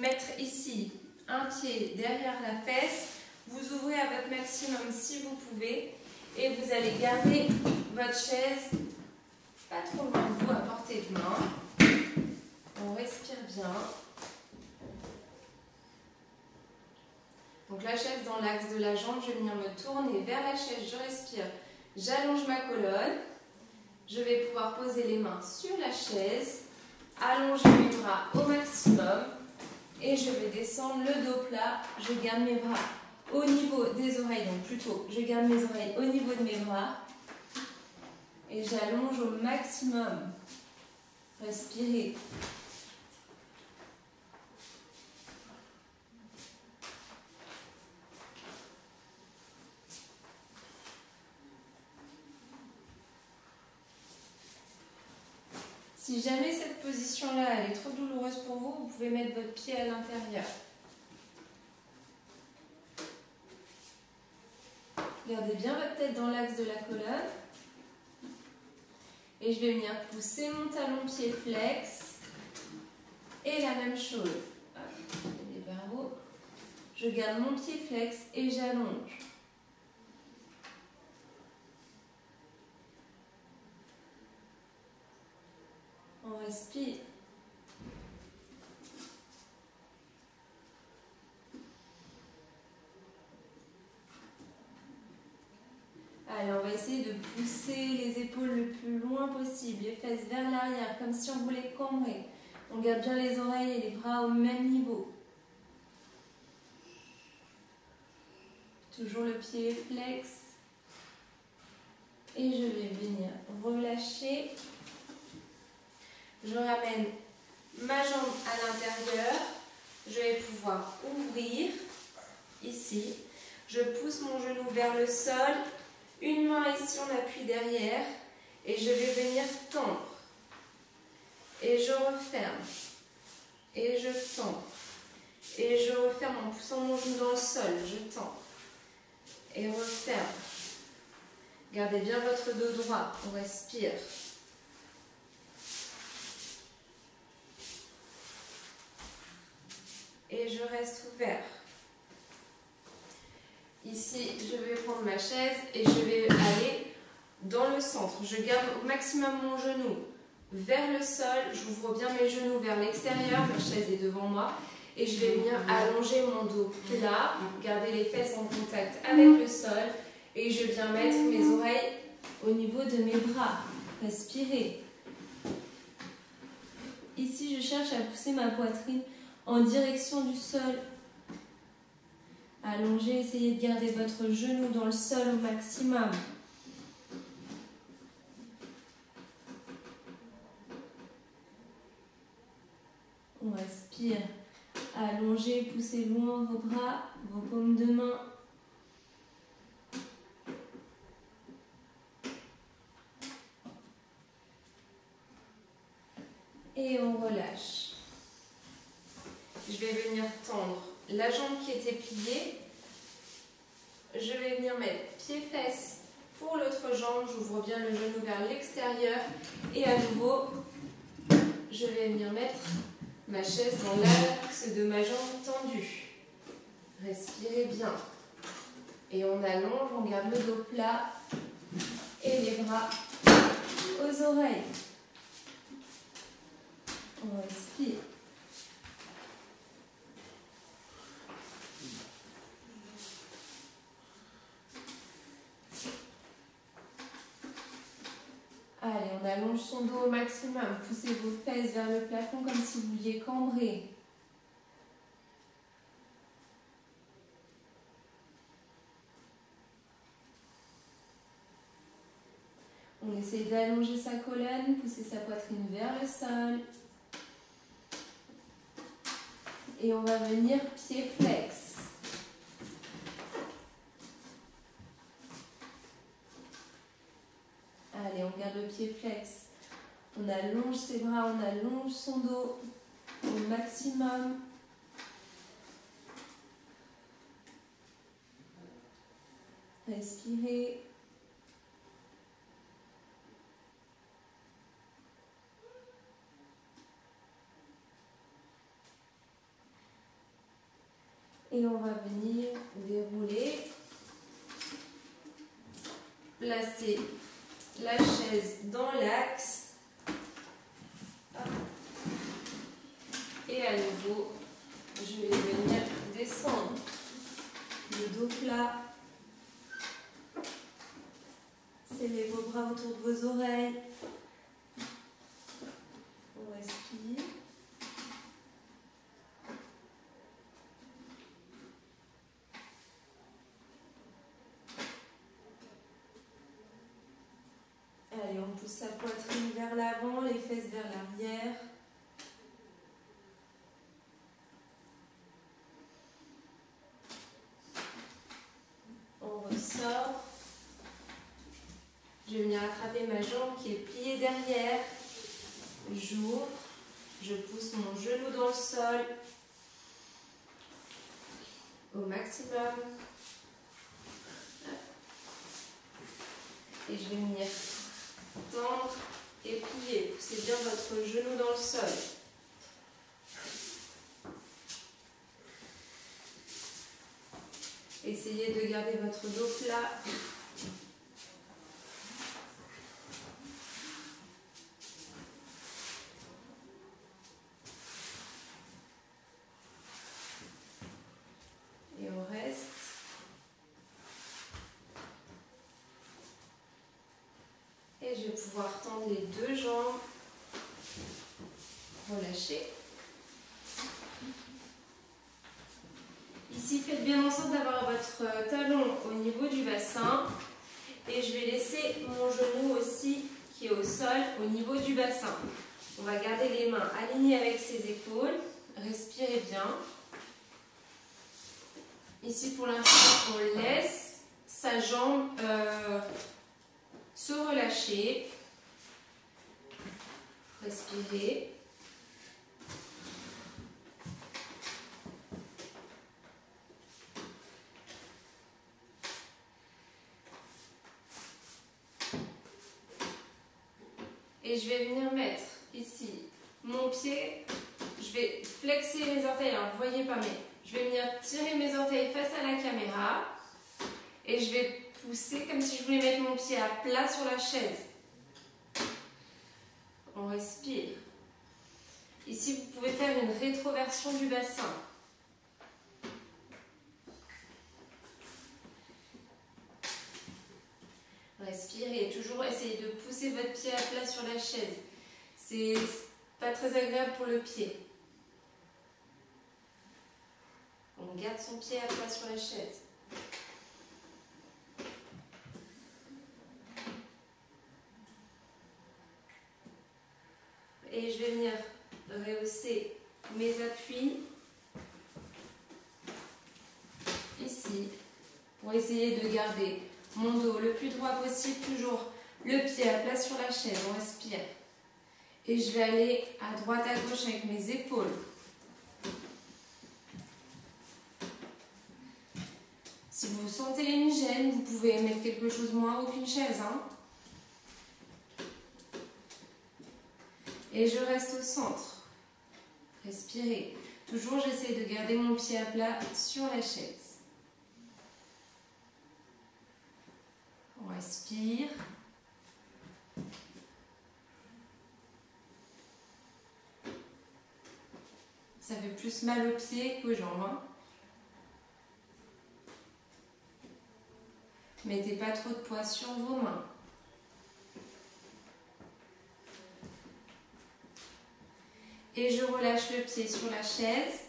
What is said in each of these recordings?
mettre ici un pied derrière la fesse. Vous ouvrez à votre maximum si vous pouvez et vous allez garder votre chaise pas trop loin de vous, à portée de main. On respire bien. Donc la chaise dans l'axe de la jambe, je vais venir me tourner vers la chaise, je respire, j'allonge ma colonne. Je vais pouvoir poser les mains sur la chaise, allonger mes bras au maximum et je vais descendre le dos plat. Je garde mes bras au niveau des oreilles, donc plutôt je garde mes oreilles au niveau de mes bras et j'allonge au maximum. Respirez. Si jamais cette position-là elle est trop douloureuse pour vous, vous pouvez mettre votre pied à l'intérieur. Gardez bien votre tête dans l'axe de la colonne. Et je vais venir pousser mon talon pied flex. Et la même chose. Des barreaux. Je garde mon pied flex et j'allonge. On respire. Allez, on va essayer de pousser les épaules le plus loin possible, les fesses vers l'arrière, comme si on voulait cambrer. On garde bien les oreilles et les bras au même niveau. Toujours le pied flex. Et je vais venir relâcher. Je ramène ma jambe à l'intérieur. Je vais pouvoir ouvrir ici. Je pousse mon genou vers le sol. Une main ici, on appuie derrière. Et je vais venir tendre. Et je referme. Et je tends. Et je referme en poussant mon genou dans le sol. Je tends. Et referme. Gardez bien votre dos droit. On respire. Et je reste ouvert. Ici, je vais prendre ma chaise et je vais aller dans le centre. Je garde au maximum mon genou vers le sol. J'ouvre bien mes genoux vers l'extérieur. Ma chaise est devant moi. Et je vais venir allonger mon dos plat. Garder les fesses en contact avec le sol. Et je viens mettre mes oreilles au niveau de mes bras. Respirez. Ici, je cherche à pousser ma poitrine en direction du sol. Allongez, essayez de garder votre genou dans le sol au maximum. On respire. Allongez, poussez loin vos bras, vos paumes de main. Et on relâche. Je vais venir tendre la jambe qui était pliée. Je vais venir mettre pied-fesse pour l'autre jambe. J'ouvre bien le genou vers l'extérieur. Et à nouveau, je vais venir mettre ma chaise dans l'axe de ma jambe tendue. Respirez bien. Et on allonge, on garde le dos plat et les bras aux oreilles. On respire. Allez, on allonge son dos au maximum. Poussez vos fesses vers le plafond comme si vous vouliez cambrer. On essaie d'allonger sa colonne, pousser sa poitrine vers le sol. Et on va venir pied flex. Allez, on garde le pied flex. On allonge ses bras, on allonge son dos au maximum. Respirez. Et on va venir dérouler. Placer la chaise dans l'axe. Et à nouveau, je vais venir descendre le dos plat. Serrez vos bras autour de vos oreilles. On respire. Allez, on pousse sa poitrine vers l'avant, les fesses vers l'arrière. On ressort. Je vais venir attraper ma jambe qui est pliée derrière. J'ouvre. Je pousse mon genou dans le sol au maximum. Et je vais venir tendre et plier. Poussez bien votre genou dans le sol. Essayez de garder votre dos plat. Et on reste. Et je vais pouvoir tendre les deux jambes. Relâcher. Ici, faites bien en sorte d'avoir votre talon au niveau du bassin. Et je vais laisser mon genou aussi qui est au sol au niveau du bassin. On va garder les mains alignées avec ses épaules. Respirez bien. Ici, pour l'instant, on laisse sa jambe se relâcher. Respirez. Et je vais venir mettre ici mon pied. Je vais flexer mes orteils. Alors, vous ne voyez pas, mais je vais venir tirer mes orteils face à la caméra. Et je vais pousser comme si je voulais mettre mon pied à plat sur la chaise. On respire. Ici, vous pouvez faire une rétroversion du bassin. Respirez et toujours essayez de pousser votre pied à plat sur la chaise. C'est pas très agréable pour le pied. On garde son pied à plat sur la chaise. Et je vais venir rehausser mes appuis ici pour essayer de garder mon dos le plus droit possible, toujours le pied à plat sur la chaise. On respire. Et je vais aller à droite, à gauche avec mes épaules. Si vous sentez une gêne, vous pouvez mettre quelque chose moins haut qu'une chaise. Et je reste au centre. Respirez. Toujours, j'essaie de garder mon pied à plat sur la chaise. On respire. Ça fait plus mal aux pieds qu'aux jambes. Mettez pas trop de poids sur vos mains. Et je relâche le pied sur la chaise.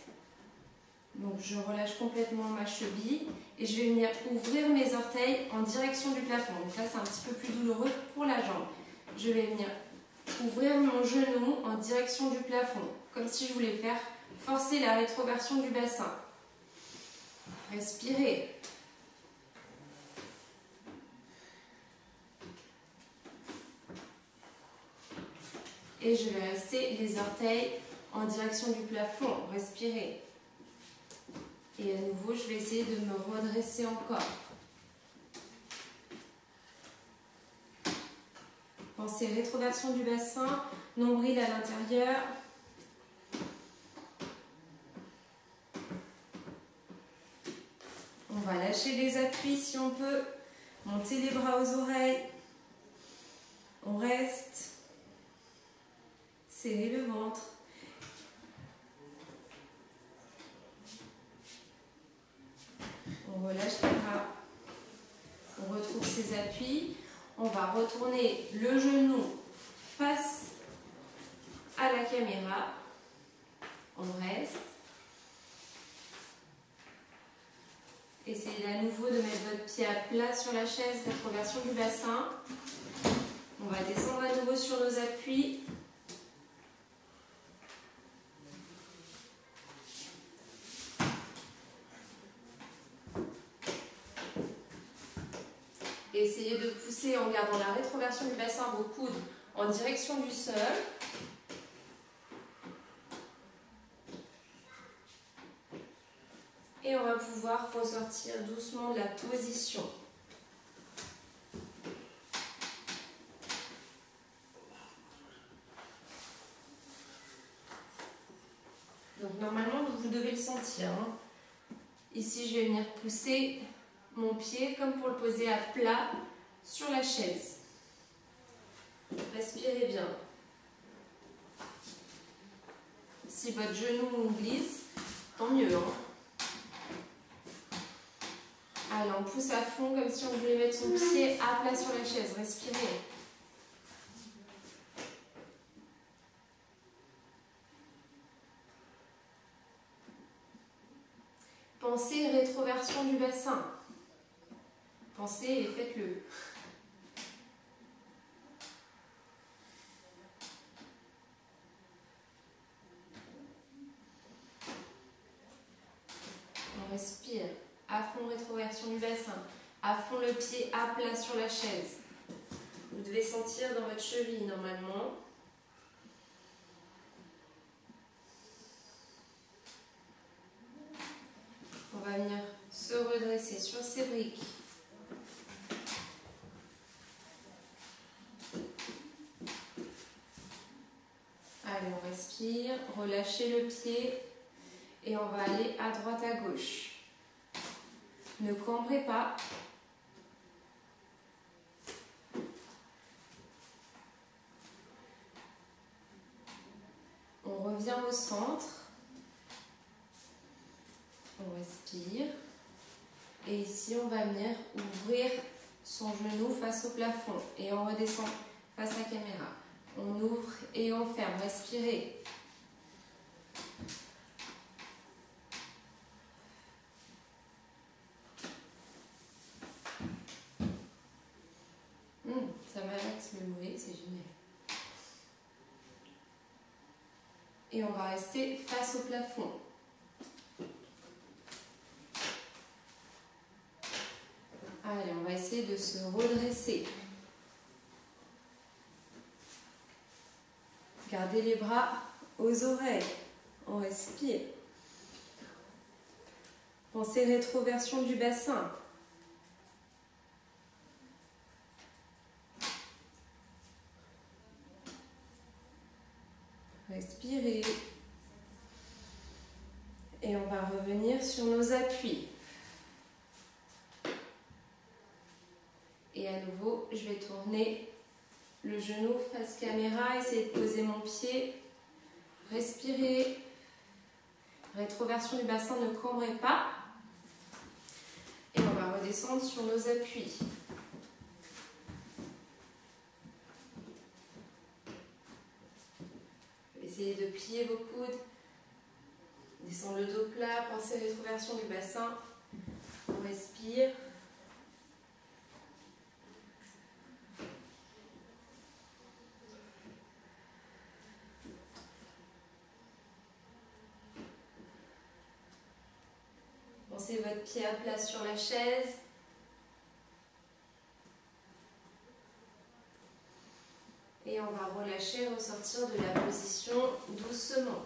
Donc je relâche complètement ma cheville. Et je vais venir ouvrir mes orteils en direction du plafond. Donc là, c'est un petit peu plus douloureux pour la jambe. Je vais venir ouvrir mon genou en direction du plafond. Comme si je voulais faire forcer la rétroversion du bassin. Respirez. Et je vais rester les orteils en direction du plafond. Respirez. Et à nouveau, je vais essayer de me redresser encore. Pensez rétroversion du bassin, nombril à l'intérieur. On va lâcher les appuis si on peut. Monter les bras aux oreilles. On reste. Serrer le ventre. On relâche les bras. On retrouve ses appuis. On va retourner le genou face à la caméra. On reste. Essayez à nouveau de mettre votre pied à plat sur la chaise, rétroversion du bassin. On va descendre à nouveau sur nos appuis. Essayez de pousser en gardant la rétroversion du bassin, vos coudes en direction du sol. Et on va pouvoir ressortir doucement de la position. Donc normalement, vous devez le sentir. Hein. Ici, je vais venir pousser mon pied comme pour le poser à plat sur la chaise. Respirez bien. Si votre genou glisse, tant mieux. Hein. Allez, on pousse à fond comme si on voulait mettre son pied à plat sur la chaise. Respirez. Pensez rétroversion du bassin. Pensez et faites-le. On respire. À fond rétroversion du bassin. À fond le pied à plat sur la chaise. Vous devez sentir dans votre cheville normalement. On va venir se redresser sur ses briques. Allez, on respire, relâchez le pied et on va aller à droite, à gauche. Ne cambrez pas. On revient au centre. On respire. Et ici, on va venir ouvrir son genou face au plafond. Et on redescend face à la caméra. On ouvre et on ferme. Respirez. Ça m'arrête de me mouiller, c'est génial. Et on va rester face au plafond. Allez, on va essayer de se redresser. Gardez les bras aux oreilles. On respire. Pensez rétroversion du bassin. Respirez. Et on va revenir sur nos appuis. Et à nouveau, je vais tourner le genou face caméra, essayer de poser mon pied. Respirez. Rétroversion du bassin, ne cambrez pas. Et on va redescendre sur nos appuis. Essayez de plier vos coudes. Descendre le dos plat, pensez rétroversion du bassin. On respire. Pensez votre pied à plat sur la chaise. Et on va relâcher, ressortir de la position doucement.